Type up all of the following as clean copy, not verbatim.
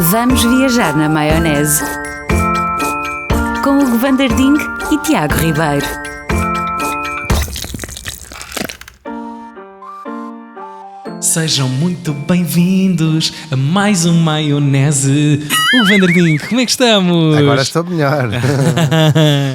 Vamos viajar na maionese com Hugo Van der Ding e Tiago Ribeiro. Sejam muito bem-vindos a mais um Maionese. Hugo Van der Ding, como é que estamos? Agora estou melhor.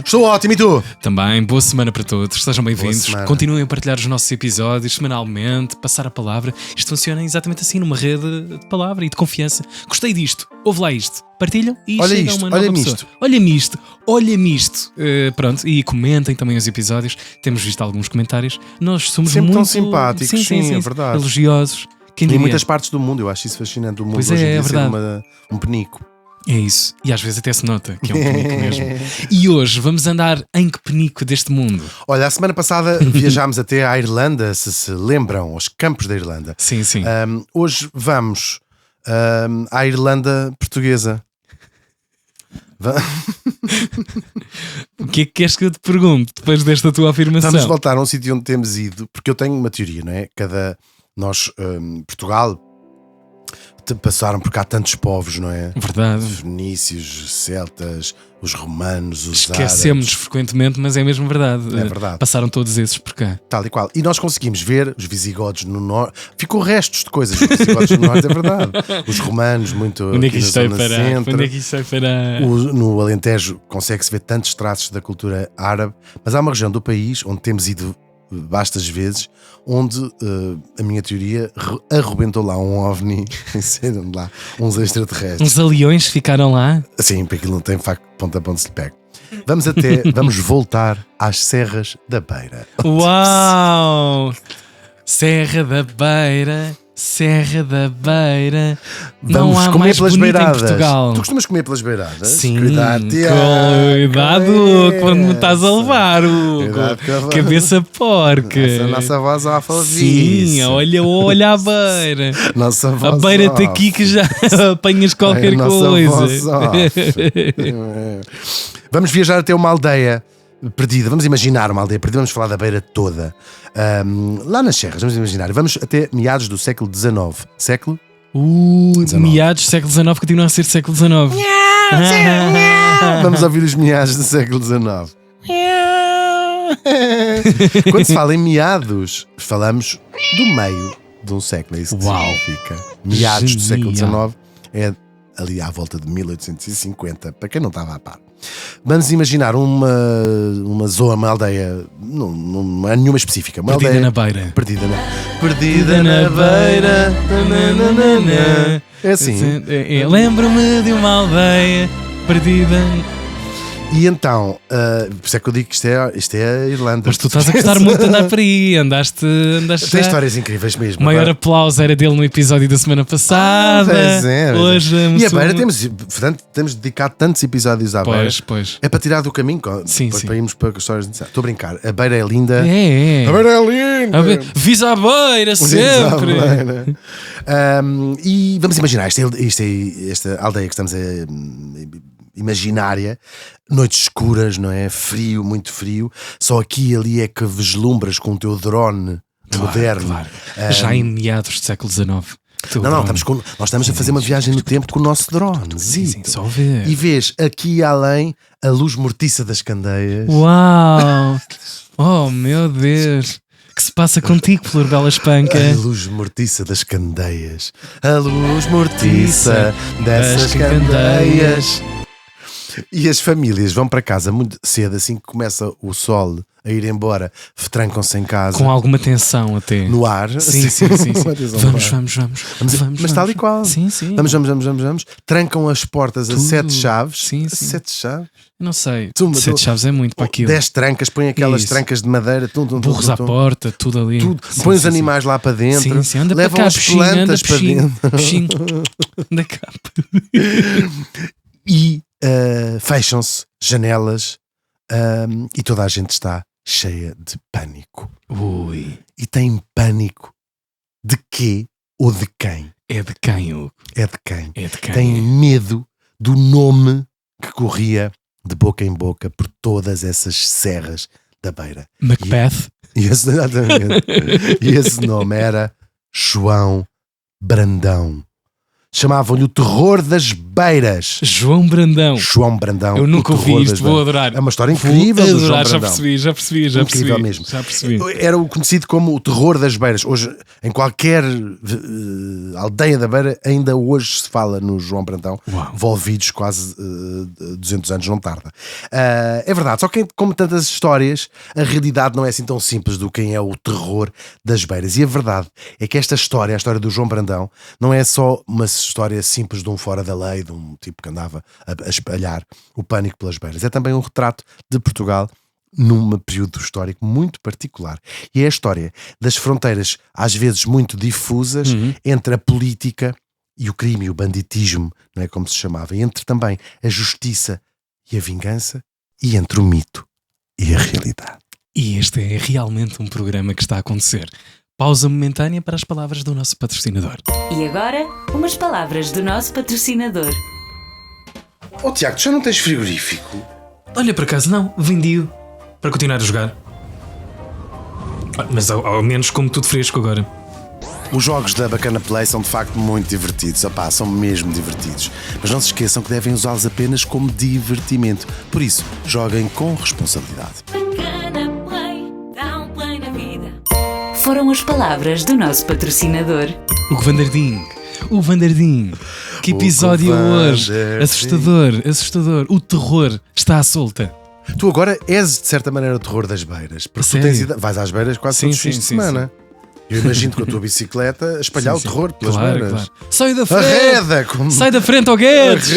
Estou ótimo, e tu? Também, boa semana para todos, sejam bem-vindos. Continuem a partilhar os nossos episódios semanalmente, passar a palavra. Isto funciona exatamente assim, numa rede de palavra e de confiança. Gostei disto, ouve lá isto, partilham e olha chega isto, uma nova olha-me pessoa. isto. Olha-me isto. Pronto, e comentem também os episódios. Temos visto alguns comentários. Nós somos sempre muito tão simpáticos, sim, é verdade. elogiosos. Em muitas partes do mundo, eu acho isso fascinante. O mundo Pois hoje é, em dia é ser verdade. um penico. É isso, e às vezes até se nota que é um penico mesmo. E hoje vamos andar em que penico deste mundo? Olha, a semana passada viajámos até à Irlanda, se lembram, aos campos da Irlanda. Sim, sim. Hoje vamos à Irlanda portuguesa. O que é que queres que eu te pergunte depois desta tua afirmação? Vamos voltar a um sítio onde temos ido, porque eu tenho uma teoria, não é? Nós, Portugal, passaram por cá tantos povos, não é? Verdade. Os fenícios, os celtas, os romanos, os Esquecemos-nos frequentemente, mas é mesmo verdade. É verdade. Passaram todos esses por cá. Tal e qual. E nós conseguimos ver os visigodos no norte. Ficou restos de coisas dos visigodos no norte, é verdade. Os romanos, muito Onde é que aqui isto na vai zona parar? centro. Onde é que isto vai parar? No Alentejo consegue-se ver tantos traços da cultura árabe, mas há uma região do país onde temos ido bastas vezes, onde a minha teoria arrebentou lá um OVNI, lá, uns extraterrestres. Uns aliões ficaram lá? Sim, porque aquilo não tem facto ponta a ponta se lhe pega. Vamos voltar às Serras da Beira. Uau! Serra da Beira, Serra da Beira. Vamos não há comer mais pelas bonito beiradas. em Portugal. Tu costumas comer pelas beiradas? Sim, Cuidado, quando me estás a levar, cabeça porca. Essa é a nossa voz off. Sim, olha a beira. Nossa voz a beira-te aqui que já apanhas qualquer coisa. Vamos viajar até uma aldeia perdida. Vamos imaginar uma aldeia perdida. Vamos falar da beira toda. Lá nas Serras, vamos imaginar. Vamos até meados do século XIX. Século? Meados do século XIX continua a ser século XIX. Vamos ouvir os meados do século XIX. Quando se fala em meados, falamos do meio de um século. É isso que significa. Meados do século XIX é ali à volta de 1850, para quem não estava a par. Vamos imaginar uma zona, uma aldeia, não é nenhuma específica. Uma Perdida aldeia, na beira. Perdida na beira. É assim. Lembro-me de uma aldeia perdida. E então, por isso é que eu digo que isto é a Irlanda. Mas tu estás a gostar muito de andar por aí. Andaste Tem histórias incríveis mesmo. O maior aplauso era dele no episódio da semana passada. Hoje e a beira temos dedicado tantos episódios à beira. Pois. É para tirar do caminho, sim. Para irmos para histórias. Estou a brincar. A beira é linda. É. A beira é linda. Visa a beira sempre. E vamos imaginar esta aldeia que estamos a imaginária, noites escuras, não é? Frio, muito frio. Só aqui e ali é que vislumbras com o teu drone moderno. Claro. Já em meados do século XIX. Nós estamos a fazer uma viagem no tempo com o nosso drone. Sim, só ver. E vês aqui além a luz mortiça das candeias. Uau! Oh meu Deus! Que se passa contigo, Flor Bela Espanca? A luz mortiça das candeias. A luz mortiça dessas candeias. E as famílias vão para casa muito cedo, assim que começa o sol a ir embora, trancam-se em casa. Com alguma tensão até. No ar. Sim. Vamos. Mas tal e qual. Sim. Vamos. Trancam as portas a 7 chaves. Sim. 7 chaves? Não sei. 7 chaves é muito para aquilo. 10 trancas, põe aquelas trancas de madeira. Burros à porta, tudo ali. Põe os animais lá para dentro. Sim. Anda levam para cá, as plantas para dentro. Peixinho. Anda cá. E fecham-se janelas e toda a gente está cheia de pânico. Ui. E tem pânico de quê ou de quem? É de quem, Hugo? É de quem? Tem medo do nome que corria de boca em boca por todas essas serras da beira. Macbeth? Exatamente. E esse nome era João Brandão. chamavam-lhe o terror das beiras. João Brandão. João Brandão. Eu nunca ouvi isto, vou adorar. É uma história incrível do João Brandão. Já percebi. Incrível mesmo. Já percebi. Era o conhecido como o terror das beiras. Hoje, em qualquer aldeia da beira, ainda hoje se fala no João Brandão. Uau. Envolvidos quase 200 anos, não tarda. É verdade, só que como tantas histórias, a realidade não é assim tão simples do quem é o terror das beiras. E a verdade é que esta história, a história do João Brandão, não é só uma história simples de um fora da lei, de um tipo que andava a espalhar o pânico pelas beiras. É também um retrato de Portugal num período histórico muito particular. E é a história das fronteiras, às vezes muito difusas, entre a política e o crime, e o banditismo, não é como se chamava, e entre também a justiça e a vingança, e entre o mito e a realidade. E este é realmente um programa que está a acontecer. Pausa momentânea para as palavras do nosso patrocinador. E agora, umas palavras do nosso patrocinador. Tiago, tu já não tens frigorífico? Olha, por acaso não, vendi-o para continuar a jogar. Mas ao menos como tudo fresco agora. Os jogos da Bacana Play são de facto muito divertidos, são mesmo divertidos. Mas não se esqueçam que devem usá-los apenas como divertimento. Por isso, joguem com responsabilidade. Bacana Play, dá um play na vida. Foram as palavras do nosso patrocinador. O Vanderding. Que episódio hoje. Assustador. O terror está à solta. Tu agora és, de certa maneira, o terror das beiras. Porque tu vais às beiras quase todos os fins de semana. Sim. Eu imagino com a tua bicicleta a espalhar o terror pelas beiras. Claro. Sai da frente! Arreda! Sai da frente, ao Guedes!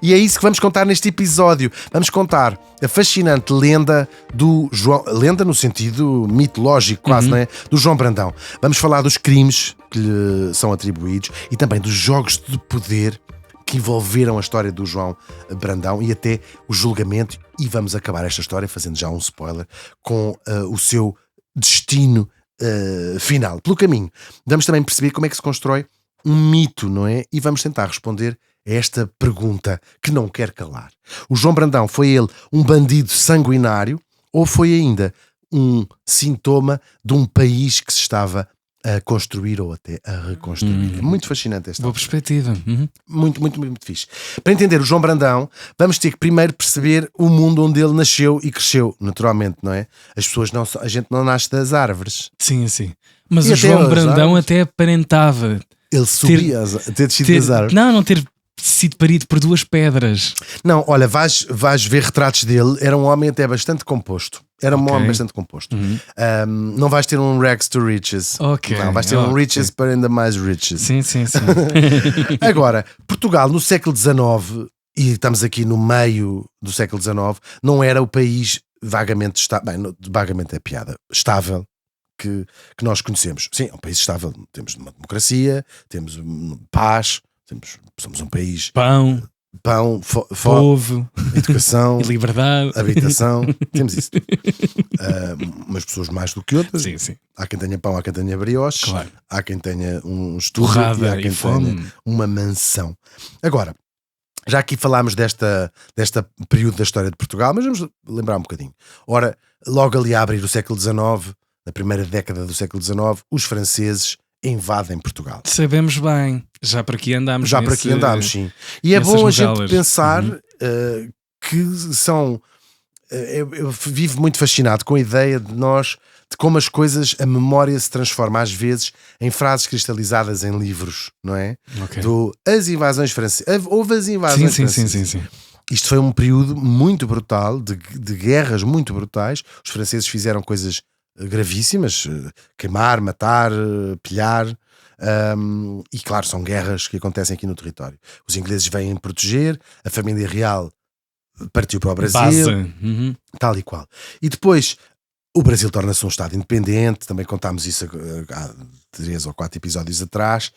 E é isso que vamos contar neste episódio. Vamos contar a fascinante lenda do João... Lenda no sentido mitológico quase, não é? Do João Brandão. Vamos falar dos crimes que lhe são atribuídos e também dos jogos de poder que envolveram a história do João Brandão e até o julgamento. E vamos acabar esta história, fazendo já um spoiler, com o seu destino final. Pelo caminho, vamos também perceber como é que se constrói um mito, não é? E vamos tentar responder a esta pergunta que não quer calar. O João Brandão, foi ele um bandido sanguinário ou foi ainda um sintoma de um país que se estava a construir ou até a reconstruir? É muito fascinante esta. Boa perspectiva. Muito fixe. Para entender o João Brandão, vamos ter que primeiro perceber o mundo onde ele nasceu e cresceu, naturalmente, não é? A gente não nasce das árvores. Sim. Mas o João Brandão até aparentava. Ele subia ter descido das árvores. Não ter sido parido por 2 pedras. Não, olha, vais ver retratos dele. Era um homem até bastante composto. Não vais ter um Rags to Riches. Não, vais ter um Riches para ainda mais Riches. Sim. Agora, Portugal no século XIX, e estamos aqui no meio do século XIX, não era o país vagamente vagamente é piada, estável que nós conhecemos. Sim, é um país estável. Temos uma democracia, temos paz, somos um país... Pão, povo, educação, liberdade, habitação, temos isso. Umas pessoas mais do que outras. Sim. Há quem tenha pão, há quem tenha brioches, claro. Há quem tenha um estúdio e há quem tenha uma mansão. Agora, já aqui falámos desta período da história de Portugal, mas vamos lembrar um bocadinho. Ora, logo ali a abrir o século XIX, na primeira década do século XIX, os franceses invadem Portugal. Sabemos bem, já por aqui andámos. Sim. E é bom a gente pensar que são... Eu vivo muito fascinado com a ideia de como as coisas, a memória se transforma às vezes em frases cristalizadas em livros, não é? Okay. As invasões francesas. Houve as invasões francesas. Sim. Isto foi um período muito brutal, de guerras muito brutais. Os franceses fizeram coisas gravíssimas, queimar, matar, pilhar, e claro, são guerras que acontecem aqui no território. Os ingleses vêm proteger, a família real partiu para o Brasil, tal e qual. E depois o Brasil torna-se um Estado independente, também contámos isso há 3 ou 4 episódios atrás.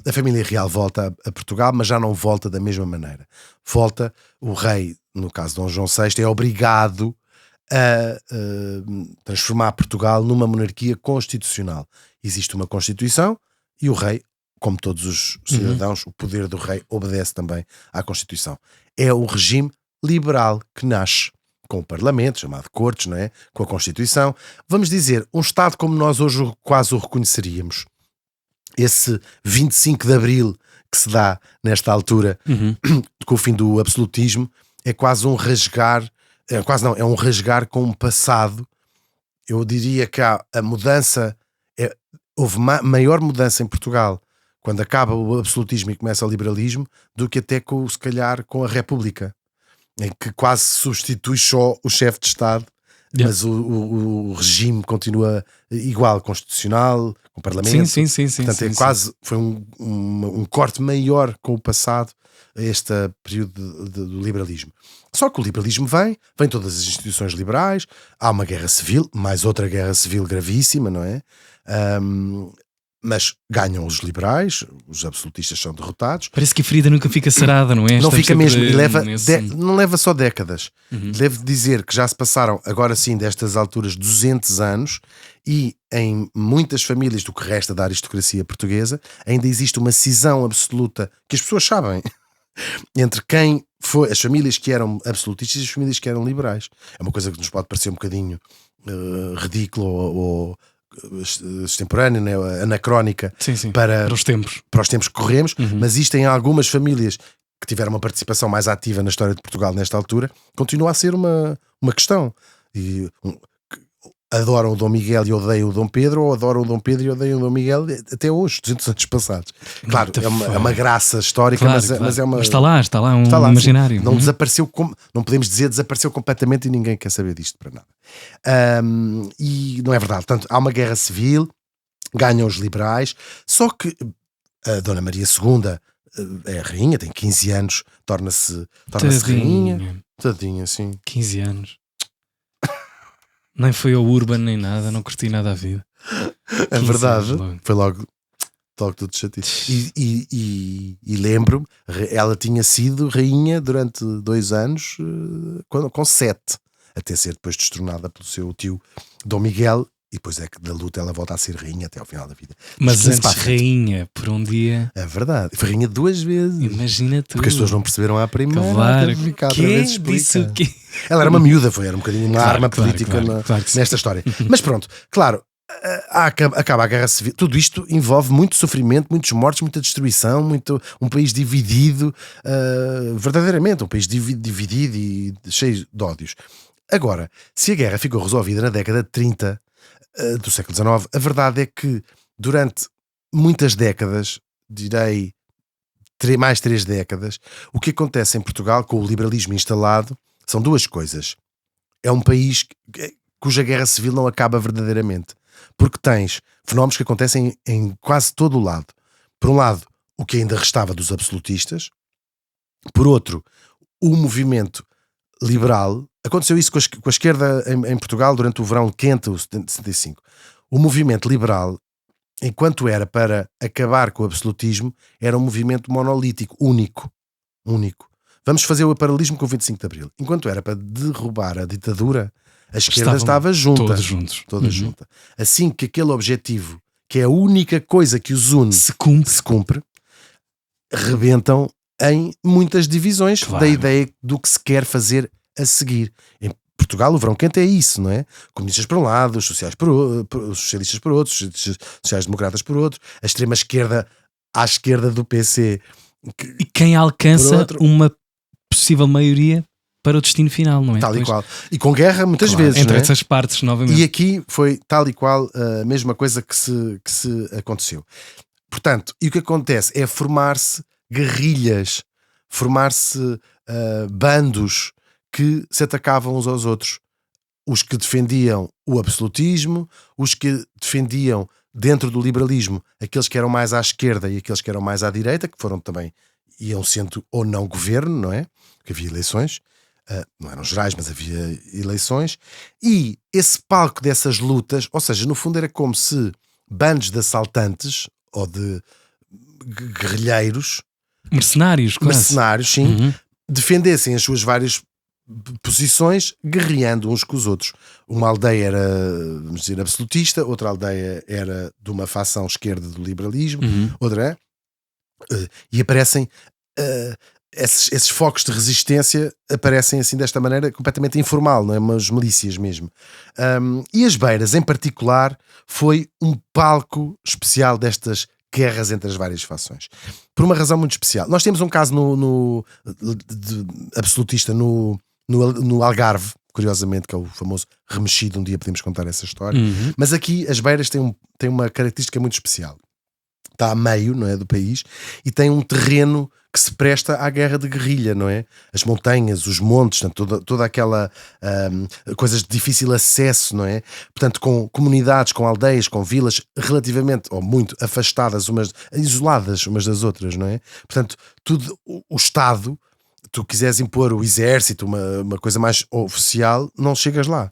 A família real volta a Portugal, mas já não volta da mesma maneira. Volta, o rei, no caso de Dom João VI, é obrigado a transformar Portugal numa monarquia constitucional. Existe uma Constituição e o rei, como todos os cidadãos, o poder do rei obedece também à Constituição. É um regime liberal que nasce com o Parlamento, chamado Cortes, não é? Com a Constituição. Vamos dizer, um Estado como nós hoje quase o reconheceríamos. esse 25 de Abril que se dá nesta altura, com o fim do absolutismo, é quase um rasgar, é um rasgar com um passado. Eu diria que a mudança, houve maior mudança em Portugal quando acaba o absolutismo e começa o liberalismo, do que até se calhar com a República, em que quase substitui só o chefe de Estado, mas o regime continua igual, constitucional, com o Parlamento. Sim. Portanto, quase foi um corte maior com o passado, a este período do liberalismo. Só que o liberalismo vem todas as instituições liberais, há uma guerra civil, mais outra guerra civil gravíssima, não é? Mas ganham os liberais, os absolutistas são derrotados. Parece que a ferida nunca fica sarada, não é? Não fica mesmo, e não leva só décadas. Devo dizer que já se passaram, agora sim, destas alturas, 200 anos, e em muitas famílias do que resta da aristocracia portuguesa ainda existe uma cisão absoluta, que as pessoas sabem, entre quem foi, as famílias que eram absolutistas e as famílias que eram liberais. É uma coisa que nos pode parecer um bocadinho ridículo ou extemporânea, né? Anacrónica para os tempos que corremos, mas isto em algumas famílias que tiveram uma participação mais ativa na história de Portugal nesta altura, continua a ser uma questão. E adoram o Dom Miguel e odeiam o Dom Pedro, ou adoram o Dom Pedro e odeiam o Dom Miguel até hoje, 200 anos passados. Claro, é uma graça histórica, claro, mas é uma... Mas está lá um imaginário. Não desapareceu, não podemos dizer desapareceu completamente, e ninguém quer saber disto para nada. E não é verdade. Portanto, há uma guerra civil, ganham os liberais, só que a Dona Maria II é a rainha, tem 15 anos, torna-se rainha. Tadinha, sim. 15 anos. Nem foi ao Urban nem nada, não curti nada a vida. É verdade, foi logo tudo chatice. E lembro-me, ela tinha sido rainha durante 2 anos, com 7, até ser depois destronada pelo seu tio Dom Miguel, e depois é que da luta ela volta a ser rainha até ao final da vida. Mas antes rainha, por um dia... É verdade, foi rainha 2 vezes. Imagina tu. Porque as pessoas não perceberam à primeira. Claro, ela era uma miúda, era um bocadinho uma arma política nesta história. Mas pronto, claro, acaba a guerra civil. Tudo isto envolve muito sofrimento, muitos mortos, muita destruição, um país dividido, verdadeiramente um país dividido e cheio de ódios. Agora, se a guerra ficou resolvida na década de 30 do século XIX, a verdade é que durante muitas décadas, direi mais 3 décadas, o que acontece em Portugal com o liberalismo instalado são 2 coisas. É um país cuja guerra civil não acaba verdadeiramente, porque tens fenómenos que acontecem em quase todo o lado. Por um lado, o que ainda restava dos absolutistas. Por outro, o movimento liberal. Aconteceu isso com a esquerda em Portugal durante o verão quente, o 75. O movimento liberal, enquanto era para acabar com o absolutismo, era um movimento monolítico, único. Vamos fazer o paralelismo com o 25 de Abril. Enquanto era para derrubar a ditadura, a esquerda estava junta. Todos junta. Assim que aquele objetivo, que é a única coisa que os une, se cumpre, rebentam em muitas divisões da ideia do que se quer fazer a seguir. Em Portugal, o verão quente é isso, não é? Comunistas por um lado, os socialistas por outro, os sociais-democratas por outro, a extrema-esquerda à esquerda do PC. E quem alcança uma possível maioria para o destino final, não é? Tal e qual. E com guerra muitas vezes, entre não é? essas partes, novamente. E aqui foi tal e qual a mesma coisa que se aconteceu. Portanto, e o que acontece é formar-se guerrilhas, formar-se bandos que se atacavam uns aos outros. Os que defendiam o absolutismo, os que defendiam dentro do liberalismo aqueles que eram mais à esquerda e aqueles que eram mais à direita, que foram também, iam sendo ou não governo, não é? Porque havia eleições, não eram gerais, mas havia eleições, e esse palco dessas lutas, ou seja, no fundo era como se bandos de assaltantes ou de guerrilheiros, mercenários, sim, defendessem as suas várias posições, guerreando uns com os outros. Uma aldeia era, vamos dizer, absolutista, outra aldeia era de uma facção esquerda do liberalismo, outra e aparecem esses focos de resistência aparecem assim desta maneira completamente informal, não é? Umas milícias mesmo. E as Beiras em particular foi um palco especial destas guerras entre as várias fações. Por uma razão muito especial. Nós temos um caso absolutista no Algarve, curiosamente, que é o famoso remexido. Um dia podemos contar essa história. Mas aqui as Beiras têm uma característica muito especial. Está a meio, não é, do país, e tem um terreno que se presta à guerra de guerrilha, não é? As montanhas, os montes, toda aquela coisas de difícil acesso, não é? Portanto, com comunidades, com aldeias, com vilas relativamente, ou muito afastadas, isoladas umas das outras, não é? Portanto, tudo, o Estado, tu quiseres impor o exército, uma coisa mais oficial, não chegas lá.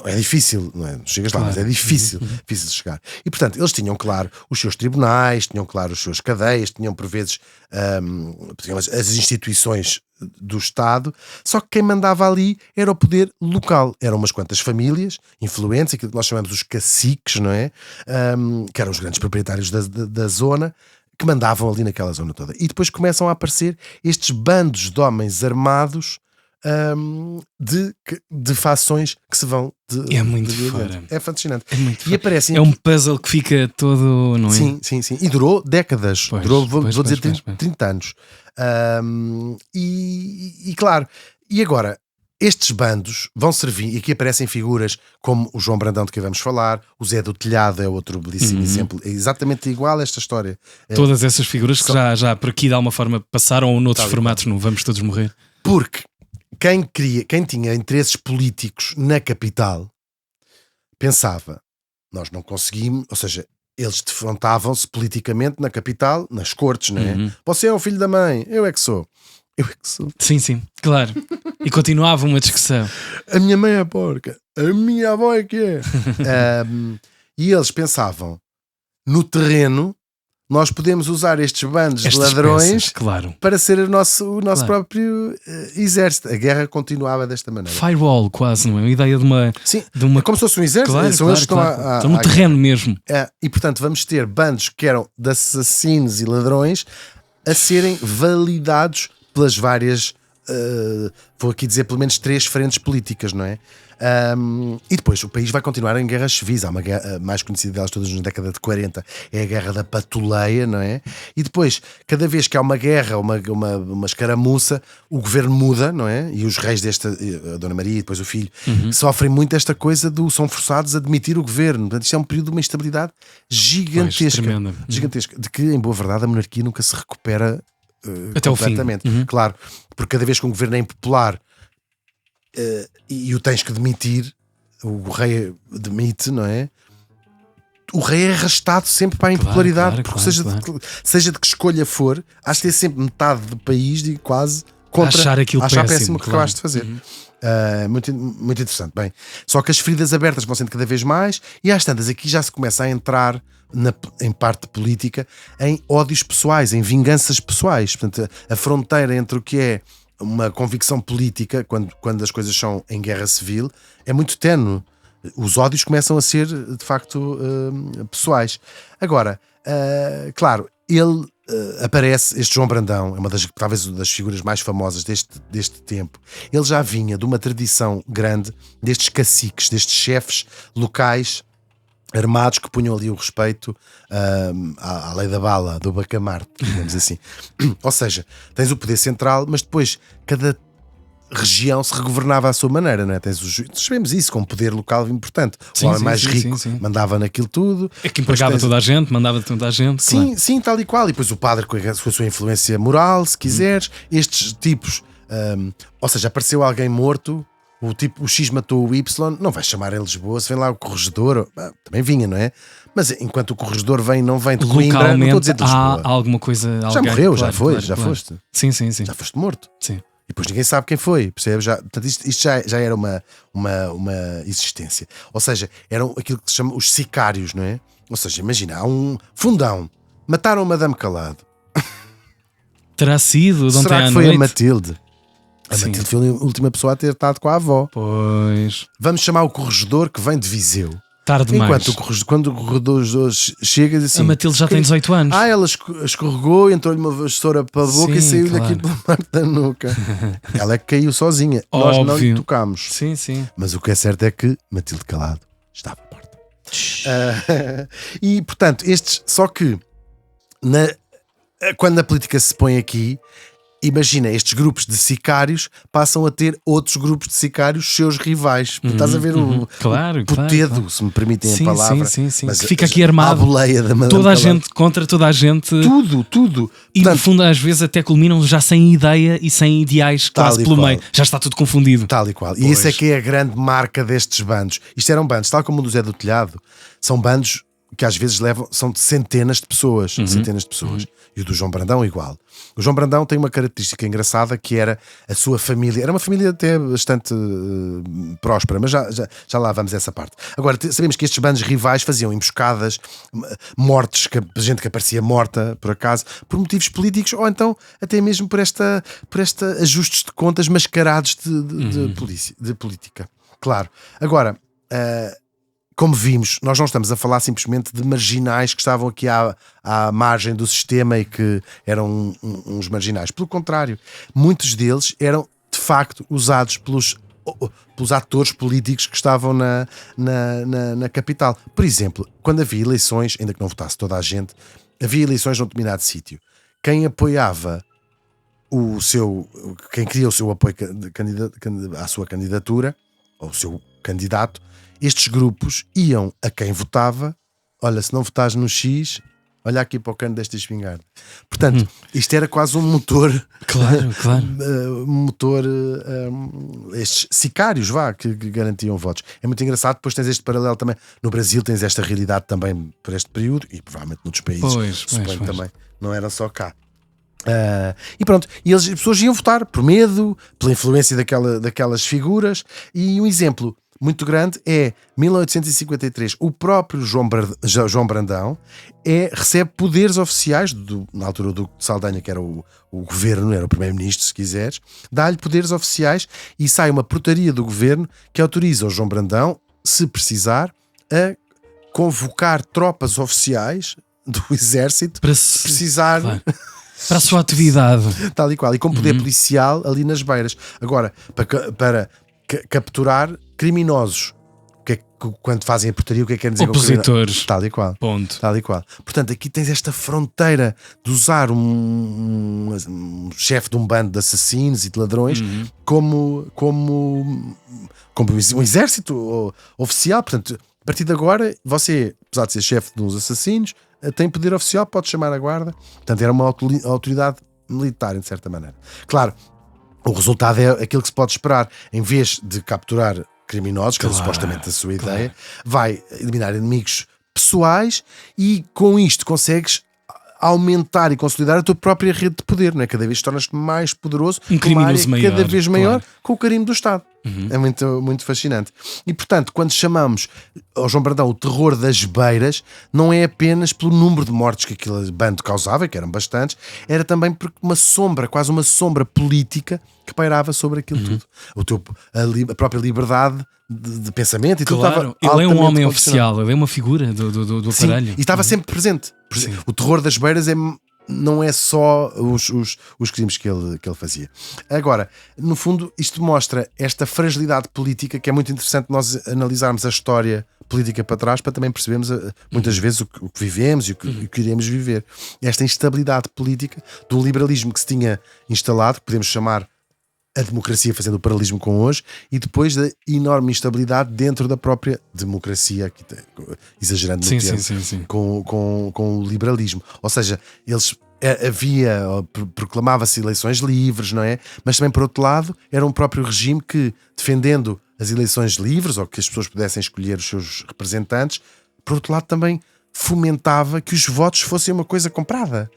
É difícil, não é? Não chegas lá, mas é difícil de chegar. E portanto, eles tinham, claro, os seus tribunais, tinham, claro, as suas cadeias, tinham por vezes as instituições do Estado, só que quem mandava ali era o poder local. Eram umas quantas famílias influentes, aquilo que nós chamamos os caciques, não é? Que eram os grandes proprietários da zona, que mandavam ali naquela zona toda. E depois começam a aparecer estes bandos de homens armados de fações que se vão é muito fora. É fascinante. É muito e aparecem um puzzle que fica todo, não é? Sim. E durou décadas. Vou dizer 30 anos. E claro, e agora estes bandos vão servir, e aqui aparecem figuras como o João Brandão, de quem vamos falar, o Zé do Telhado é outro belíssimo exemplo, é exatamente igual a esta história. Todas essas figuras que já por aqui de alguma forma passaram ou noutros formatos, não Vamos Todos Morrer. Porque quem tinha interesses políticos na capital pensava, nós não conseguimos, ou seja, eles defrontavam-se politicamente na capital, nas cortes, não é? Você é o filho da mãe, eu é que sou. Sim, claro. E continuava uma discussão. A minha mãe é porca, a minha avó é que é. E eles pensavam, no terreno nós podemos usar estes bandos de ladrões para ser o nosso próprio exército. A guerra continuava desta maneira. Firewall, quase, não é? A ideia de uma... Sim, é como se fosse um exército. São eles que estão no terreno mesmo. E portanto vamos ter bandos que eram de assassinos e ladrões a serem validados pelas várias... vou aqui dizer pelo menos 3 frentes políticas, não é? E depois o país vai continuar em guerras civis. Há uma guerra, a mais conhecida delas todas na década de 40 é a Guerra da Patuleia, não é? E depois, cada vez que há uma guerra, uma escaramuça, o governo muda, não é? E os reis a Dona Maria e depois o filho sofrem muito esta coisa são forçados a admitir o governo. Portanto, isto é um período de uma instabilidade gigantesca. Gigantesca, de que, em boa verdade, a monarquia nunca se recupera até completamente. O fim. Claro, porque cada vez que um governo é impopular e o tens que demitir, o rei demite, não é? O rei é arrastado sempre para a impopularidade, porque seja de que escolha for, há de ter sempre metade do país de quase contra achar péssimo que acabaste de fazer. Muito, muito interessante. Bem, só que as feridas abertas vão sendo cada vez mais, e às tantas aqui já se começa a entrar em parte política, em ódios pessoais, em vinganças pessoais. Portanto, a fronteira entre o que é uma convicção política, quando as coisas são em guerra civil, é muito ténue. Os ódios começam a ser, de facto, pessoais. Agora, claro, ele aparece, este João Brandão, é talvez uma das figuras mais famosas deste tempo. Ele já vinha de uma tradição grande destes caciques, destes chefes locais armados que punham ali o respeito à lei da bala, do bacamarte, digamos assim. Ou seja, tens o poder central, mas depois cada região se regovernava à sua maneira, não é? Sabemos isso, com um poder local importante. O homem mais rico mandava naquilo tudo. É que empregava toda a gente, mandava toda a gente. Sim, tal e qual. E depois o padre com a sua influência moral, se quiseres. Estes tipos, ou seja, apareceu alguém morto, o X matou o Y, não vais chamar em Lisboa, se vem lá o corregedor, também vinha, não é? Mas enquanto o corregedor não vem de Coimbra, não estou a dizer de Lisboa. Há alguma coisa... Já morreu, já foste. Sim. Já foste morto. Sim. E depois ninguém sabe quem foi, percebes? Portanto, isto já era uma existência. Ou seja, eram aquilo que se chama os sicários, não é? Ou seja, imagina, há um fundão, mataram a Madame Calado. Terá sido? Será que foi a Matilde? A Sim. Matilde foi a última pessoa a ter estado com a avó. Pois. Vamos chamar o corregedor que vem de Viseu. Tarde demais. Quando o corregedor chega, diz assim: a Matilde já tem 18 anos. Ela escorregou, entrou-lhe uma vassoura para a boca e saiu-lhe aqui pela parte da nuca. Ela é que caiu sozinha. Óbvio. Nós não lhe tocámos. Sim. Mas o que é certo é que Matilde Calado estava morta. E portanto, só que quando a política se põe aqui, imagina, estes grupos de sicários passam a ter outros grupos de sicários, seus rivais. Estás a ver o potedo, se me permitem a palavra. Sim. Mas fica aqui armado. Toda a gente contra toda a gente. Tudo. E portanto, no fundo, às vezes até culminam já sem ideia e sem ideais quase pelo meio. Já está tudo confundido. Tal e qual. E isso é que é a grande marca destes bandos. Isto eram bandos, tal como o do Zé do Telhado, são bandos que às vezes são de centenas de pessoas. E o do João Brandão igual. O João Brandão tem uma característica engraçada, que era a sua família. Era uma família até bastante próspera, mas já lá vamos a essa parte. Agora, sabemos que estes bandos rivais faziam emboscadas, mortes, gente que aparecia morta, por acaso, por motivos políticos, ou então até mesmo por esta ajustes de contas mascarados de política. Claro. Agora, como vimos, nós não estamos a falar simplesmente de marginais que estavam aqui à margem do sistema e que eram uns marginais. Pelo contrário, muitos deles eram de facto usados pelos atores políticos que estavam na capital. Por exemplo, quando havia eleições, ainda que não votasse toda a gente, havia eleições num determinado sítio. Quem apoiava quem queria o seu apoio à sua candidatura, ou o seu candidato, estes grupos iam a quem votava. Olha, se não votares no X, olha aqui para o cano desta espingarda. Portanto, isto era quase um motor. Claro. Estes sicários, que garantiam votos. É muito engraçado. Depois tens este paralelo também. No Brasil tens esta realidade também por este período, e provavelmente noutros países, suponho também. Não era só cá. E pronto, as pessoas iam votar por medo, pela influência daquelas figuras. E um exemplo muito grande é 1853. O próprio João Brandão recebe poderes oficiais na altura do Saldanha, que era o governo, era o primeiro-ministro, se quiseres, dá-lhe poderes oficiais e sai uma portaria do governo que autoriza o João Brandão, se precisar, a convocar tropas oficiais do exército para precisar. Claro. Para a sua atividade. Tal e qual. E com poder policial ali nas beiras. Agora, para capturar criminosos. Quando fazem a portaria, o que é que quer dizer? Opositores. Tal e qual. Ponto. Tal e qual. Portanto, aqui tens esta fronteira de usar um chefe de um bando de assassinos e de ladrões como um exército oficial. Portanto, a partir de agora, você, apesar de ser chefe de uns assassinos, tem poder oficial, pode chamar a guarda. Portanto, era uma autoridade militar, de certa maneira. Claro, o resultado é aquilo que se pode esperar. Em vez de capturar criminosos, que é supostamente a sua ideia, vai eliminar inimigos pessoais e com isto consegues aumentar e consolidar a tua própria rede de poder, não é? Cada vez tornas-te mais poderoso, um criminoso maior, cada vez maior, com o carimbo do Estado. É muito, muito fascinante. E portanto, quando chamamos ao João Brandão o terror das beiras, não é apenas pelo número de mortes que aquele bando causava, que eram bastantes, era também porque quase uma sombra política que pairava sobre aquilo tudo. A própria liberdade de pensamento e tudo estava. Ele é um homem oficial, ele é uma figura do aparelho. E estava sempre presente. O terror das beiras não é só os crimes que ele fazia. Agora, no fundo, isto mostra esta fragilidade política, que é muito interessante nós analisarmos a história política para trás, para também percebermos muitas vezes o que vivemos e o que iremos viver. Esta instabilidade política do liberalismo que se tinha instalado, que podemos chamar a democracia, fazendo o paralelismo com hoje, e depois da enorme instabilidade dentro da própria democracia, exagerando no termo, com o liberalismo. Ou seja, proclamava-se eleições livres, não é? Mas também, por outro lado, era um próprio regime que, defendendo as eleições livres, ou que as pessoas pudessem escolher os seus representantes, por outro lado também fomentava que os votos fossem uma coisa comprada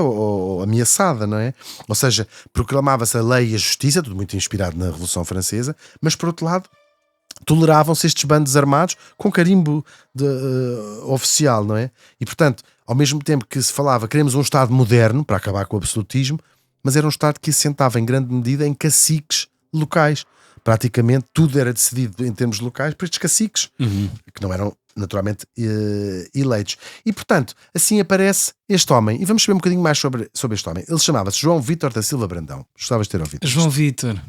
ou ameaçada, não é? Ou seja, proclamava-se a lei e a justiça, tudo muito inspirado na Revolução Francesa, mas por outro lado toleravam-se estes bandos armados com carimbo oficial, não é? E portanto, ao mesmo tempo que se falava queremos um Estado moderno para acabar com o absolutismo, mas era um Estado que assentava em grande medida em caciques locais. Praticamente tudo era decidido em termos locais por estes caciques, que não eram naturalmente eleitos. E portanto, assim aparece este homem. E vamos saber um bocadinho mais sobre este homem. Ele chamava-se João Vítor da Silva Brandão. Gostavas de ter ouvido? João Vítor.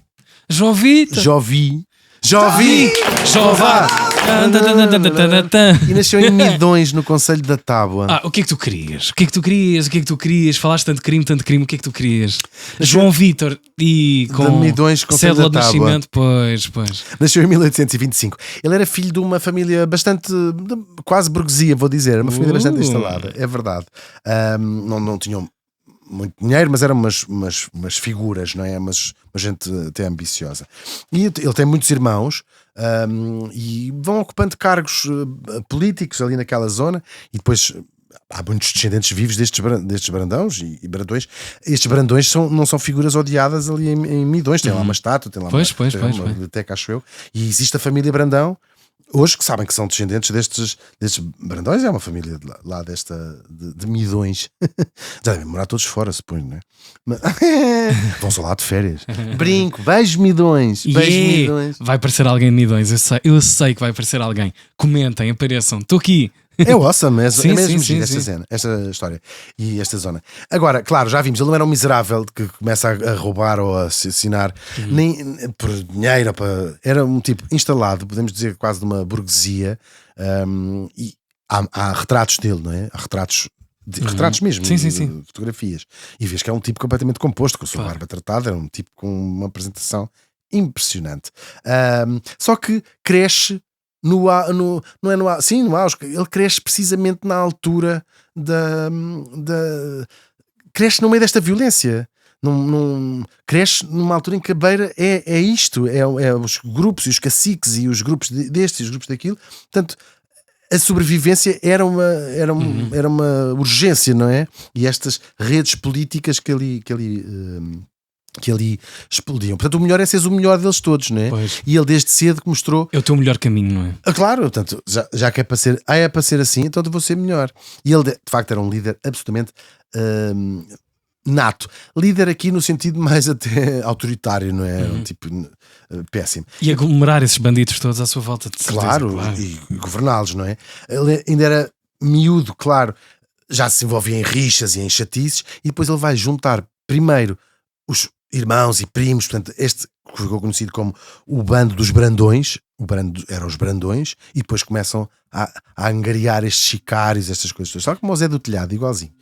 João Vítor. Jovi. Jeová. E nasceu em Midões, no Conselho da Tábua. O que é que tu querias? O que é que tu querias? O que é que tu querias? Falaste tanto crime, o que é que tu querias? João Vítor e com Midões, Conselho cédula de da Tábua. nascimento, pois. Nasceu em 1825. Ele era filho de uma família bastante, quase burguesia, vou dizer. Uma família bastante instalada, é verdade. Não tinham muito dinheiro, mas eram umas figuras, não é? Uma gente até ambiciosa. E ele tem muitos irmãos e vão ocupando cargos políticos ali naquela zona, e depois há muitos descendentes vivos destes brandões e brandões. Estes brandões não são figuras odiadas ali em Midões. Tem lá uma estátua, tem lá uma biblioteca, acho eu. E existe a família Brandão, hoje, que sabem que são descendentes destes Brandões. É uma família lá de Midões. Já devem morar todos fora, suponho, não é? Vão só lá de férias. Brinco, beijo Midões. Midões. Vai aparecer alguém de Midões, eu sei que vai aparecer alguém. Comentem, apareçam, estou aqui. É awesome, é mesmo giro esta história e esta zona. Agora, claro, já vimos, ele não era um miserável que começa a roubar ou a assassinar, nem por dinheiro, era um tipo instalado, podemos dizer quase de uma burguesia, e há retratos dele, não é? Há retratos mesmo, de fotografias, e vês que é um tipo completamente composto, com a sua barba tratada, é um tipo com uma apresentação impressionante. Só que cresce no auge. Ele cresce precisamente na altura cresce no meio desta violência. Cresce numa altura em que a beira é isto, é os grupos e os caciques e os grupos destes e os grupos daquilo. Portanto, a sobrevivência era uma urgência, não é? E estas redes políticas que ali explodiam. Portanto, o melhor é seres o melhor deles todos, não é? Pois. E ele desde cedo que mostrou... É o teu melhor caminho, não é? Claro, portanto, já que é para ser assim, então eu vou ser melhor. E ele, de facto, era um líder absolutamente nato. Líder aqui no sentido mais até autoritário, não é? Um tipo péssimo. E aglomerar esses bandidos todos à sua volta, de certeza. Claro. E governá-los, não é? Ele ainda era miúdo, claro. Já se envolvia em rixas e em chatices, e depois ele vai juntar primeiro os irmãos e primos, portanto, este ficou conhecido como o bando dos Brandões. O bando eram os Brandões, e depois começam a angariar estes sicários, estas coisas, só como o Zé do Telhado, igualzinho.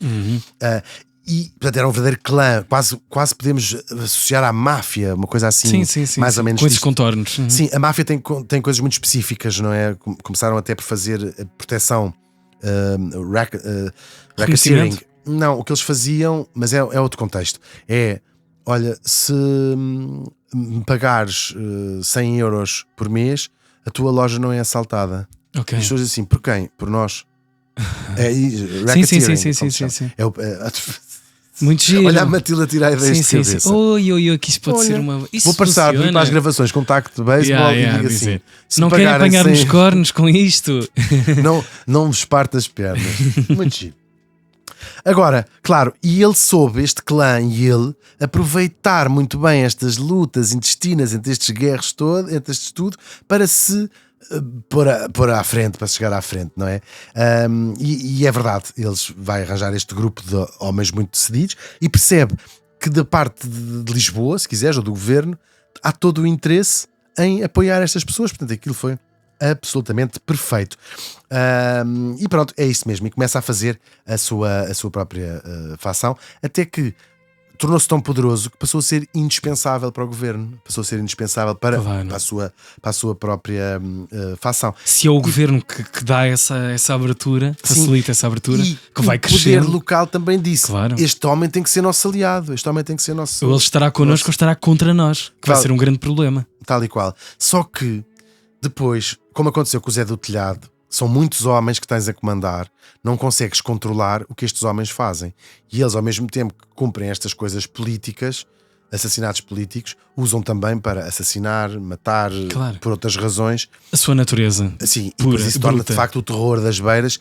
E portanto era um verdadeiro clã, quase podemos associar à máfia, uma coisa assim, mais ou menos. Com esses contornos. Sim, a máfia tem coisas muito específicas, não é? Começaram até por fazer proteção, racketeering. Não, o que eles faziam, mas é outro contexto. Olha, se me pagares 100 euros por mês, a tua loja não é assaltada. Ok. E as pessoas assim, por quem? Por nós. Sim. Muito giro. Olha a Matilda tirar a ideia de cabeça. Oi, que isto pode ser uma... Vou passar vir para as gravações com tacto de beisebol e digo assim: não querem apanhar-nos cornos com isto? não vos parte as pernas. Muito giro. Agora, claro, e ele soube, este clã e ele, aproveitar muito bem estas lutas intestinas entre estes guerros todos, entre este tudo, para se pôr à frente, para chegar à frente, não é? E é verdade, eles vai arranjar este grupo de homens muito decididos e percebe que da parte de Lisboa, se quiseres, ou do governo, há todo o interesse em apoiar estas pessoas. Portanto, aquilo foi absolutamente perfeito. E pronto, é isso mesmo. E começa a fazer a sua própria facção, até que tornou-se tão poderoso que passou a ser indispensável para o governo, passou a ser indispensável para a sua própria facção. Se é o governo que dá essa abertura, facilita essa abertura, que vai crescer. O poder local também disse: claro, este homem tem que ser nosso aliado, este homem tem que ser nosso. Ou ele estará connosco ou estará contra nós, que vai ser um grande problema. Tal e qual. Só que depois, como aconteceu com o Zé do Telhado, são muitos homens que tens a comandar, não consegues controlar o que estes homens fazem. E eles, ao mesmo tempo que cumprem estas coisas políticas, assassinatos políticos, usam também para assassinar, matar, claro, por outras razões. A sua natureza. Sim, e depois isso torna de facto o terror das beiras.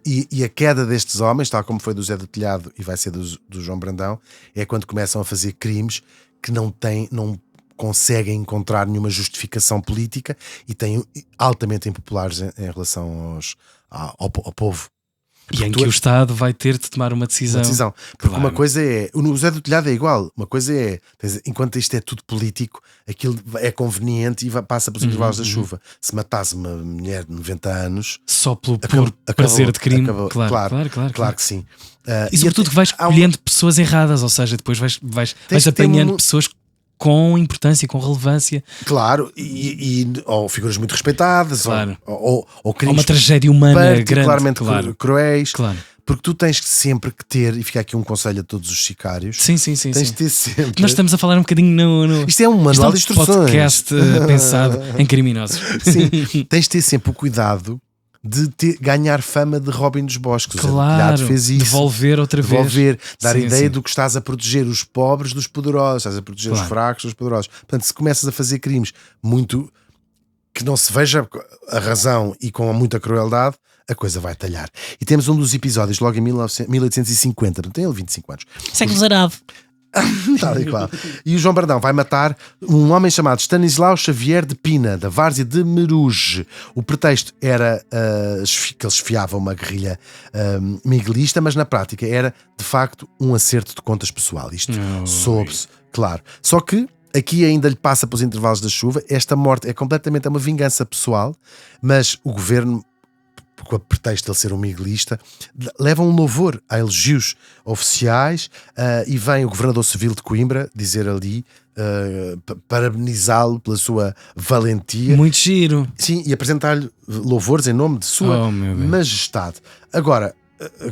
E a queda destes homens, tal como foi do Zé do Telhado e vai ser do João Brandão, é quando começam a fazer crimes que não conseguem encontrar nenhuma justificação política e têm altamente impopulares em relação ao povo. E em que o Estado vai ter de tomar uma decisão. Porque Claro. uma coisa é, o Zé do Telhado é igual, uma coisa é, enquanto isto é tudo político, aquilo é conveniente e passa pelos intervalos da chuva. Se matasse uma mulher de 90 anos, Só pelo puro prazer de crime. Claro que sim. E sobretudo que vais escolhendo pessoas erradas, ou seja, depois vais apanhando pessoas com importância, com relevância. Claro, ou figuras muito respeitadas, Claro. ou crimes uma tragédia humana particularmente grande, cruéis. Claro. Porque tu tens sempre que ter, e fica aqui um conselho a todos os sicários. Sim. Tens de ter sempre. Nós estamos a falar um bocadinho no Isto é um manual de instruções. Podcast pensado em criminosos. Sim, tens de ter sempre o cuidado de ganhar fama de Robin dos Bosques. Claro, fez isso. Devolver outra vez. Dar a ideia do que estás a proteger os pobres dos poderosos, estás a proteger os fracos dos poderosos. Portanto, se começas a fazer crimes muito que não se veja a razão e com muita crueldade, a coisa vai talhar. E temos um dos episódios logo em 1850, portanto tem ele 25 anos. Século zarado. Tal e qual. E o João Brandão vai matar um homem chamado Stanislau Xavier de Pina, da várzea de Meruge. O pretexto era que eles fiavam uma guerrilha miguelista, mas na prática era de facto um acerto de contas pessoal. Isto soube-se, claro. Só que aqui ainda lhe passa pelos intervalos da chuva. Esta morte é completamente uma vingança pessoal, mas o governo, com o pretexto de ele ser um miguelista, leva um louvor a elogios oficiais e vem o governador civil de Coimbra dizer ali, parabenizá-lo pela sua valentia. Muito giro. Sim, e apresentar-lhe louvores em nome de sua majestade. Agora,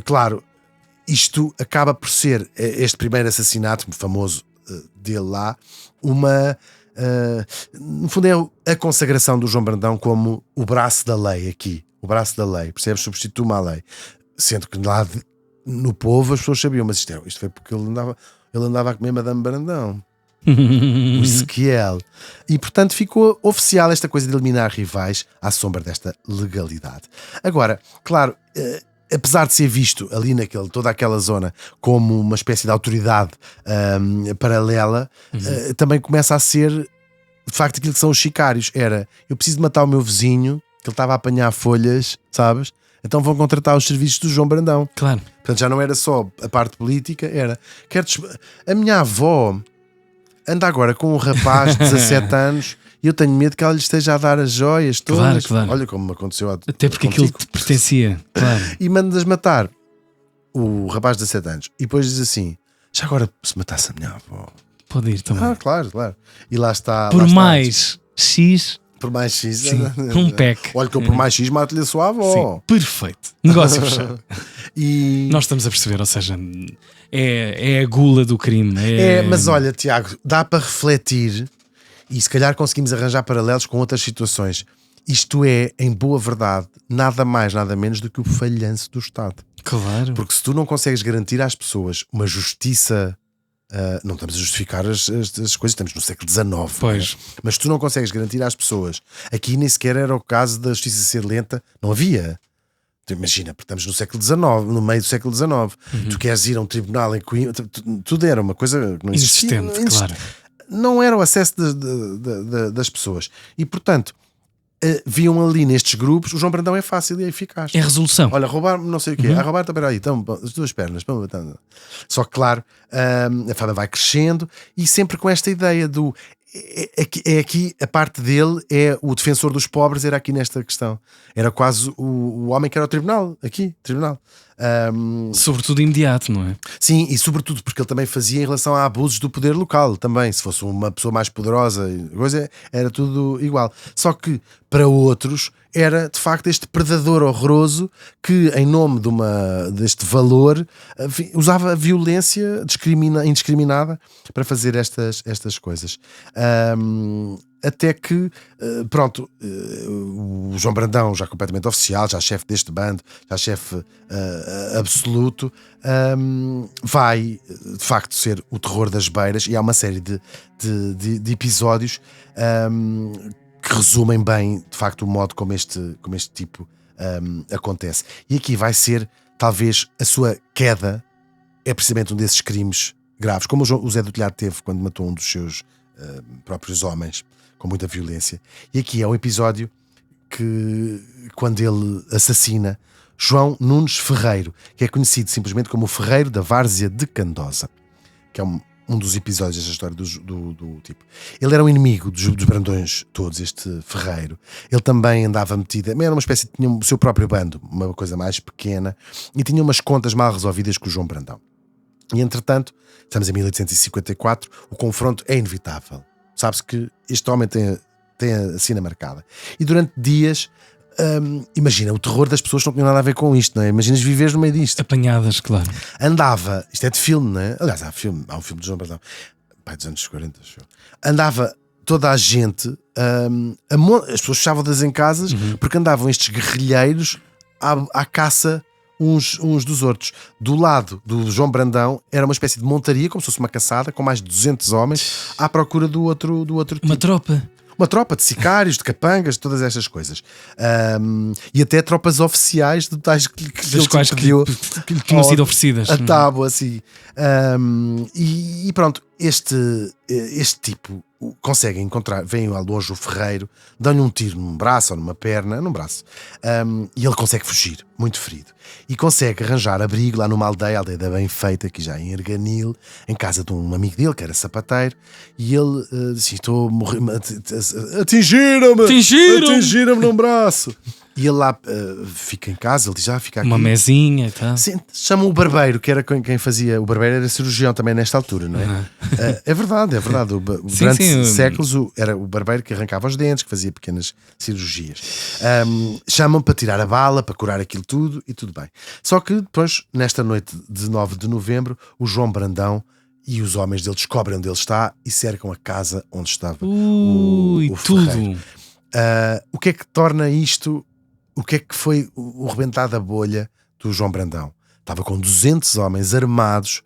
claro, isto acaba por ser, este primeiro assassinato famoso dele lá, no fundo é a consagração do João Brandão como o braço da lei aqui. O braço da lei, percebes? Substitui uma lei. Sendo que lá no povo as pessoas sabiam, mas isto foi porque ele andava a comer Madame Brandão. O Ezequiel. E portanto ficou oficial esta coisa de eliminar rivais à sombra desta legalidade. Agora, claro, apesar de ser visto ali toda aquela zona como uma espécie de autoridade paralela, também começa a ser de facto aquilo que são os sicários. Eu preciso de matar o meu vizinho, que ele estava a apanhar folhas, sabes? Então vão contratar os serviços do João Brandão. Claro. Portanto, já não era só a parte política, a minha avó anda agora com um rapaz de 17 anos e eu tenho medo que ela lhe esteja a dar as joias todas. Claro. Olha como me aconteceu até porque aquilo te pertencia. Claro. E mandas matar o rapaz de 17 anos e depois diz assim: já agora se matasse a minha avó. Pode ir também. Claro. E lá está. Por mais X. Por mais X. Sim, um pack. Olha que eu por mais X mato-lhe a sua avó. Sim, perfeito. Negócio fechado. E nós estamos a perceber, ou seja, é a gula do crime. Mas olha, Tiago, dá para refletir e se calhar conseguimos arranjar paralelos com outras situações. Isto é, em boa verdade, nada mais, nada menos do que o falhanço do Estado. Claro. Porque se tu não consegues garantir às pessoas uma justiça. Não estamos a justificar as coisas, estamos no século XIX. Pois. Mas tu não consegues garantir às pessoas. Aqui nem sequer era o caso da justiça ser lenta, não havia. Tu imagina, porque estamos no século XIX, no meio do século XIX. Tu queres ir a um tribunal em Coimbra, tudo era uma coisa que não existia. Inexistente, claro. Não era o acesso das pessoas. E portanto, viam ali nestes grupos, o João Brandão é fácil e é eficaz. É resolução. Olha, roubar-me não sei o quê. A roubar também aí, então, as duas pernas. Só que, claro, a fama vai crescendo e sempre com esta ideia do. É aqui a parte dele, é o defensor dos pobres, era aqui nesta questão. Era quase o homem que era o tribunal, aqui, tribunal. Sobretudo imediato, não é? Sim, e sobretudo porque ele também fazia em relação a abusos do poder local também. Se fosse uma pessoa mais poderosa, coisa, era tudo igual. Só que para outros era de facto este predador horroroso que, em nome deste valor, usava a violência indiscriminada para fazer estas coisas. Até que, pronto, o João Brandão, já completamente oficial, já chefe deste bando, já chefe absoluto, vai de facto ser o terror das beiras, e há uma série de episódios que resumem bem de facto o modo como este tipo acontece. E aqui vai ser, talvez, a sua queda é precisamente um desses crimes graves, como o Zé do Telhado teve quando matou um dos seus próprios homens, com muita violência. E aqui é um episódio que, quando ele assassina, João Nunes Ferreiro, que é conhecido simplesmente como o Ferreiro da Várzea de Candosa, que é um dos episódios desta história do tipo. Ele era um inimigo dos Brandões todos, este Ferreiro. Ele também andava metido, era uma espécie, tinha o seu próprio bando, uma coisa mais pequena, e tinha umas contas mal resolvidas com o João Brandão. E entretanto, estamos em 1854, o confronto é inevitável. Sabe-se que este homem tem a sina marcada. E durante dias, imagina, o terror das pessoas não tinha nada a ver com isto, não é? Imaginas viveres no meio disto. Apanhadas, claro. Andava, isto é de filme, não é? Aliás, há um filme de João Brandão, pai dos anos 40, andava toda a gente, as pessoas fechavam-das em casas, porque andavam estes guerrilheiros à caça uns dos outros. Do lado do João Brandão era uma espécie de montaria, como se fosse uma caçada, com mais de 200 homens à procura do outro tipo. Uma tropa. Uma tropa de sicários, de capangas, de todas estas coisas. E até tropas oficiais de tais que das quais que lhe tinham sido oferecidas. A tábua, assim. E pronto, este tipo consegue encontrar, vem lá longe o Ferreiro, dá-lhe um tiro num braço ou numa perna, num braço, e ele consegue fugir, muito ferido. E consegue arranjar abrigo lá numa aldeia, a aldeia da Bem Feita, aqui já em Erganil, em casa de um amigo dele, que era sapateiro, e ele disse: estou a morrer, atingiram-me num braço. E ele lá fica em casa, ele diz: fica aqui. Uma mesinha e tal. Sim, chama o barbeiro, que era quem fazia. O barbeiro era cirurgião também nesta altura, não é? É verdade. Durante séculos era o barbeiro que arrancava os dentes, que fazia pequenas cirurgias. Chamam para tirar a bala, para curar aquilo tudo e tudo bem. Só que depois, nesta noite de 9 de novembro, o João Brandão e os homens dele descobrem onde ele está e cercam a casa onde estava o Ferreiro. O que é que torna isto? O que é que foi o rebentar da bolha do João Brandão? Estava com 200 homens armados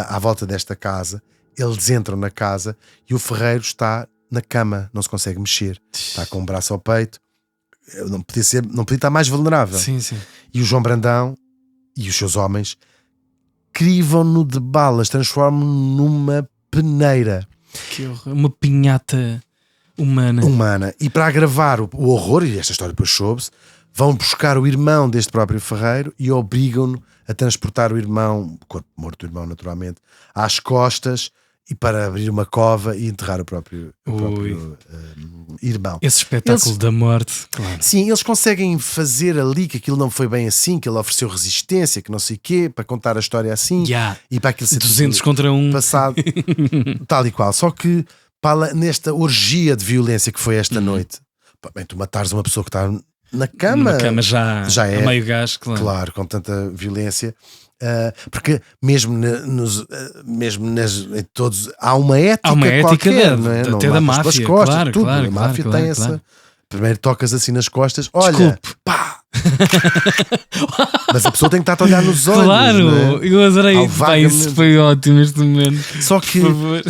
à volta desta casa. Eles entram na casa e o Ferreiro está na cama, não se consegue mexer. Está com o braço ao peito. Não podia estar mais vulnerável. Sim, sim. E o João Brandão e os seus homens crivam-no de balas, transformam-no numa peneira. Que horror. Uma pinhata humana. E para agravar o horror, e esta história depois soube-se, vão buscar o irmão deste próprio Ferreiro e obrigam-no a transportar o irmão, o corpo morto do irmão naturalmente, às costas, e para abrir uma cova e enterrar o próprio irmão. Esse espetáculo da morte, claro. Sim, eles conseguem fazer ali que aquilo não foi bem assim, que ele ofereceu resistência, que não sei o quê, para contar a história assim, e para aquilo ser 200 contra 1 passado, tal e qual. Só que nesta orgia de violência que foi esta noite, bem, tu matares uma pessoa que está na cama já é a meio gás, claro, com tanta violência, porque mesmo em todos há uma ética, qualquer, não é? Até da máfia, costas, claro, tudo. claro, a máfia claro, tem essa. Primeiro tocas assim nas costas, olha, desculpe, pá. Mas a pessoa tem que estar a olhar nos olhos. Claro, não é? eu adorei. Isso foi ótimo este momento. Só que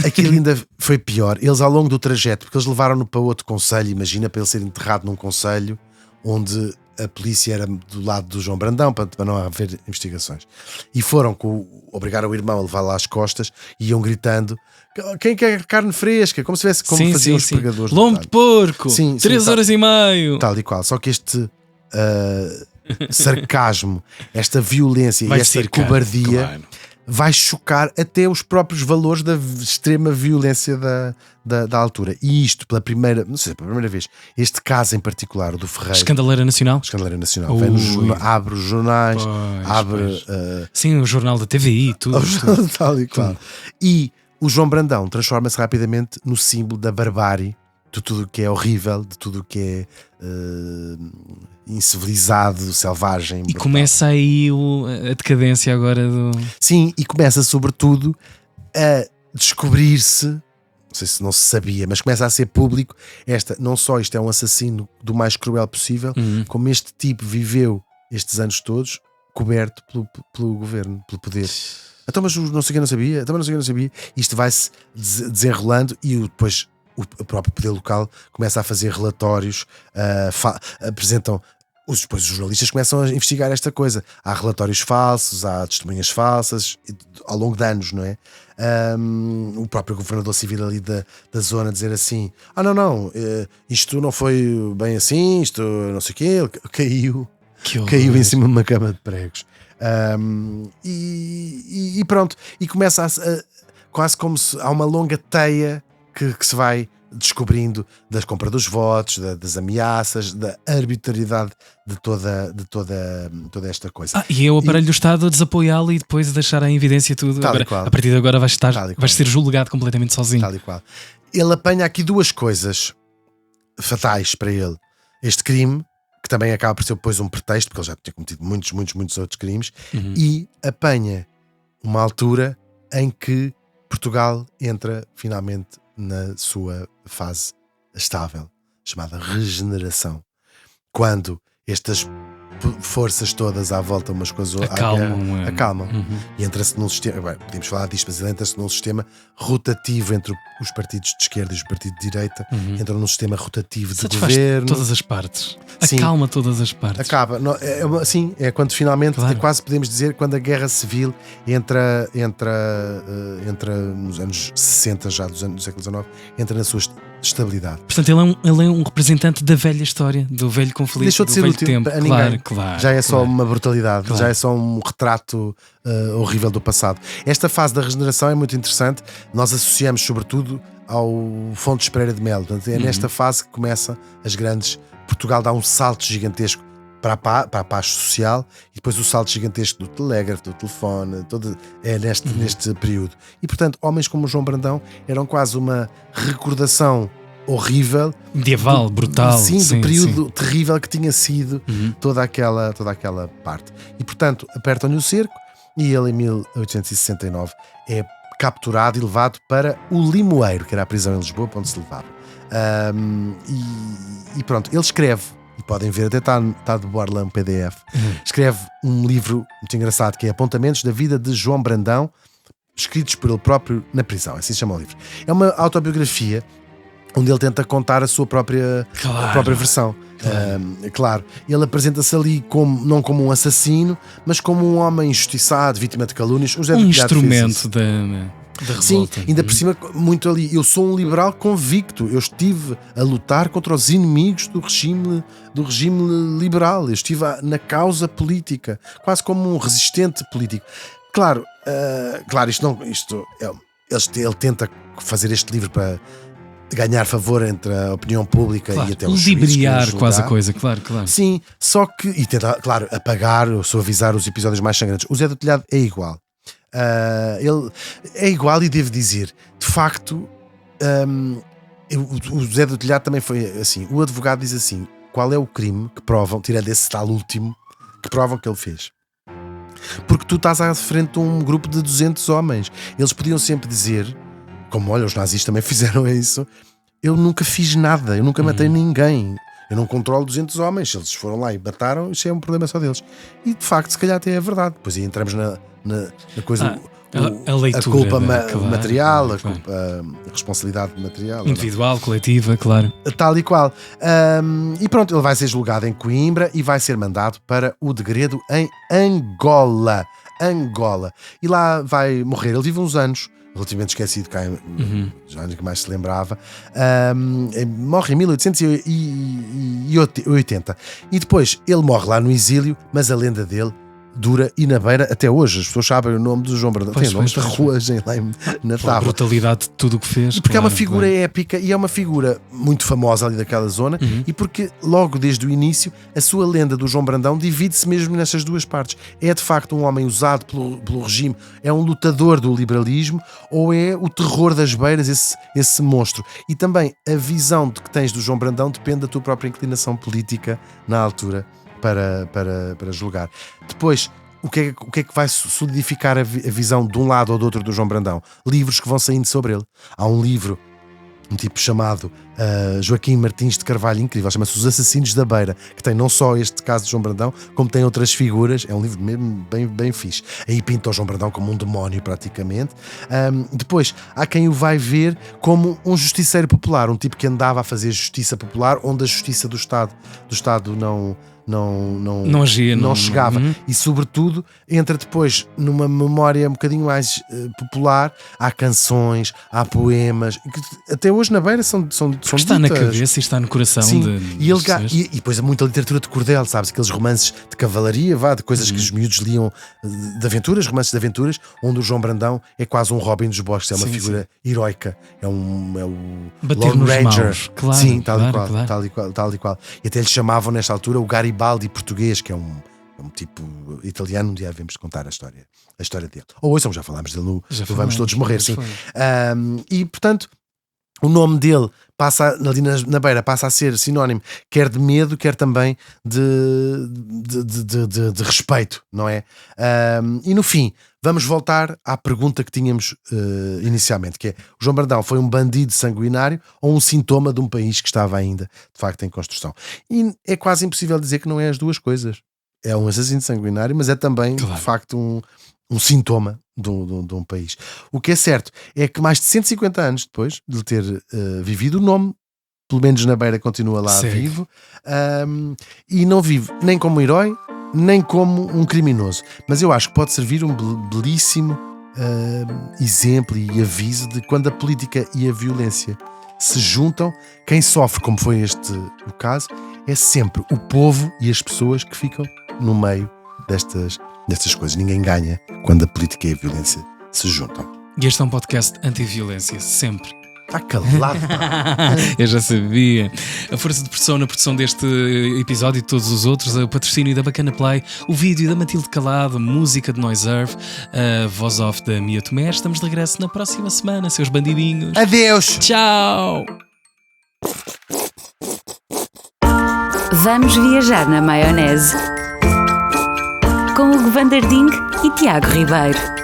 aquilo ainda foi pior. Eles, ao longo do trajeto, porque eles levaram-no para outro concelho, imagina, para ele ser enterrado num concelho onde a polícia era do lado do João Brandão, para não haver investigações. E foram obrigaram o irmão a levar lá as costas e iam gritando: quem quer carne fresca? Como se tivesse, como faziam os pregadores. Lombo de porco, 3 horas e meio. Tal e qual. Só que este sarcasmo, esta violência e esta cobardia vai chocar até os próprios valores da extrema violência da altura. E isto, pela primeira vez, este caso em particular, o do Ferreiro. Escandaleira Nacional. Vem abre os jornais, sim, o jornal da TVI, tudo. Tal e qual. E o João Brandão transforma-se rapidamente no símbolo da barbárie, de tudo o que é horrível, de tudo o que é incivilizado, selvagem. E brutal. começa aí a decadência agora do... Sim, e começa sobretudo a descobrir-se, não sei se não se sabia, mas começa a ser público, não só isto é um assassino do mais cruel possível, como este tipo viveu estes anos todos coberto pelo governo, pelo poder. Então, mas não sei quem não sabia, isto vai-se desenrolando e depois o próprio poder local começa a fazer relatórios, apresentam. Depois os jornalistas começam a investigar esta coisa. Há relatórios falsos, há testemunhas falsas, ao longo de anos, não é? O próprio governador civil ali da zona dizer assim: isto não foi bem assim, isto não sei o quê, ele caiu. caiu em cima de uma cama de pregos. E pronto, e começa quase como se há uma longa teia que se vai descobrindo da compra dos votos, das ameaças, da arbitrariedade de toda esta coisa. E é o aparelho do Estado a desapoiá-lo e depois a deixar em evidência tudo. Agora, a partir de agora vais ser julgado completamente sozinho. Tal e qual. Ele apanha aqui duas coisas fatais para ele. Este crime, que também acaba por ser depois um pretexto, porque ele já tinha cometido muitos outros crimes, e apanha uma altura em que Portugal entra finalmente na sua fase estável, chamada regeneração. Quando estas forças todas à volta umas com as outras acalmam. E entra-se num sistema, podemos falar disto, mas ele entra-se num sistema rotativo entre os partidos de esquerda e os partidos de direita, entram num sistema rotativo de governo. Todas as partes. Acalma todas as partes. Acaba. Sim, é quando finalmente, quase podemos dizer, quando a guerra civil entra nos anos 60 já do século XIX, entra na sua estabilidade. Portanto, ele é um representante da velha história, do velho conflito, deixou de ser velho útil tempo. A ninguém. Claro, já é só uma brutalidade, já é só um retrato horrível do passado. Esta fase da regeneração é muito interessante. Nós associamos sobretudo ao Fontes Pereira de Melo. Portanto, é nesta fase que começa as grandes... Portugal dá um salto gigantesco para a paz social e depois o salto gigantesco do telégrafo, do telefone, neste período. E portanto, homens como o João Brandão eram quase uma recordação horrível, medieval, brutal, do período terrível que tinha sido toda aquela parte. E portanto, apertam-lhe o cerco e ele em 1869 é capturado e levado para o Limoeiro, que era a prisão em Lisboa, para onde se levava. E pronto, ele escreve, e podem ver, até está de boa lá um PDF, escreve um livro muito engraçado que é Apontamentos da Vida de João Brandão, escritos por ele próprio na prisão, assim se chama o livro. É uma autobiografia onde ele tenta contar a sua própria versão. Claro, ele apresenta-se ali não como um assassino, mas como um homem injustiçado, vítima de calúnios. Instrumento da revolta. Sim, ainda por cima, muito ali. Eu sou um liberal convicto. Eu estive a lutar contra os inimigos do regime liberal. Eu estive na causa política, quase como um resistente político. Claro, ele tenta fazer este livro para ganhar favor entre a opinião pública e até os juízes. Ludibriar quase a coisa, claro. Sim, só que, e tenta, claro, apagar ou suavizar os episódios mais sangrantes. O Zé do Telhado é igual. Ele é igual e devo dizer, de facto, o Zé do Telhado também foi assim. O advogado diz assim: qual é o crime que provam, tirando esse tal último, que provam que ele fez? Porque tu estás à frente de um grupo de 200 homens. Eles podiam sempre dizer, como olha, os nazis também fizeram isso: eu nunca fiz nada, eu nunca matei ninguém, eu não controlo 200 homens. Se eles foram lá e mataram, isso é um problema só deles. E de facto, se calhar até é verdade. Depois aí entramos na coisa, a leitura, a culpa material, a responsabilidade material, individual, coletiva, claro. Tal e qual. E pronto, ele vai ser julgado em Coimbra e vai ser mandado para o degredo em Angola. E lá vai morrer. Ele vive uns anos, relativamente esquecido, já nunca mais se lembrava. Morre em 1880. E depois ele morre lá no exílio, mas a lenda dele dura e na beira até hoje. As pessoas sabem o nome do João Brandão. Tem nomes de ruas lá na Tábua. A brutalidade de tudo o que fez. Porque é uma figura épica e é uma figura muito famosa ali daquela zona, e porque logo desde o início a sua lenda do João Brandão divide-se mesmo nessas duas partes. É de facto um homem usado pelo regime, é um lutador do liberalismo, ou é o terror das beiras, esse monstro. E também a visão que tens do João Brandão depende da tua própria inclinação política na altura para julgar. Depois, o que é que vai solidificar a visão de um lado ou do outro do João Brandão? Livros que vão saindo sobre ele. Há um livro, um tipo chamado Joaquim Martins de Carvalho, incrível, chama-se Os Assassinos da Beira, que tem não só este caso de João Brandão, como tem outras figuras. É um livro mesmo bem fixe. Aí pinta o João Brandão como um demónio praticamente. Depois há quem o vai ver como um justiceiro popular, um tipo que andava a fazer justiça popular onde a justiça do Estado não agia, não chegava. E sobretudo entra depois numa memória um bocadinho mais popular. Há canções, há poemas que até hoje na Beira são está ditas. Na cabeça e está no coração. Sim. E e depois há muita literatura de cordel, sabes? Aqueles romances de cavalaria, de coisas que os miúdos liam, de aventuras, romances de aventuras, onde o João Brandão é quase um Robin dos Bosques, é uma figura heroica, é o bater Lone nos Ranger. Maus. Claro, sim, tal claro. e qual. E até lhe chamavam nesta altura o Garibaldi português, que é um tipo italiano. Um dia devemos contar a história dele. Ou ouçam, já falámos dele no Vamos Todos Morrer, sim. E portanto, o nome dele passa ali na Beira, passa a ser sinónimo quer de medo, quer também de respeito, não é? E no fim, vamos voltar à pergunta que tínhamos inicialmente, que é: o João Brandão foi um bandido sanguinário ou um sintoma de um país que estava ainda, de facto, em construção? E é quase impossível dizer que não é as duas coisas. É um assassino sanguinário, mas é também, de facto, um sintoma de um país. O que é certo é que mais de 150 anos depois de ter vivido, o nome, pelo menos na Beira, continua lá vivo, e não vive nem como um herói, nem como um criminoso. Mas eu acho que pode servir um belíssimo exemplo e aviso de quando a política e a violência se juntam, quem sofre, como foi o caso, é sempre o povo e as pessoas que ficam no meio destas coisas. Ninguém ganha quando a política e a violência se juntam. E este é um podcast anti-violência, sempre. Está calado. Eu já sabia. A força de pressão na produção deste episódio e de todos os outros, o patrocínio da Bacana Play, o vídeo da Matilde Calado, a música de Noise Earth, a voz off da Mia Tomé. Estamos de regresso na próxima semana, seus bandidinhos. Adeus! Tchau! Vamos viajar na maionese com Hugo Van der Ding e Tiago Ribeiro.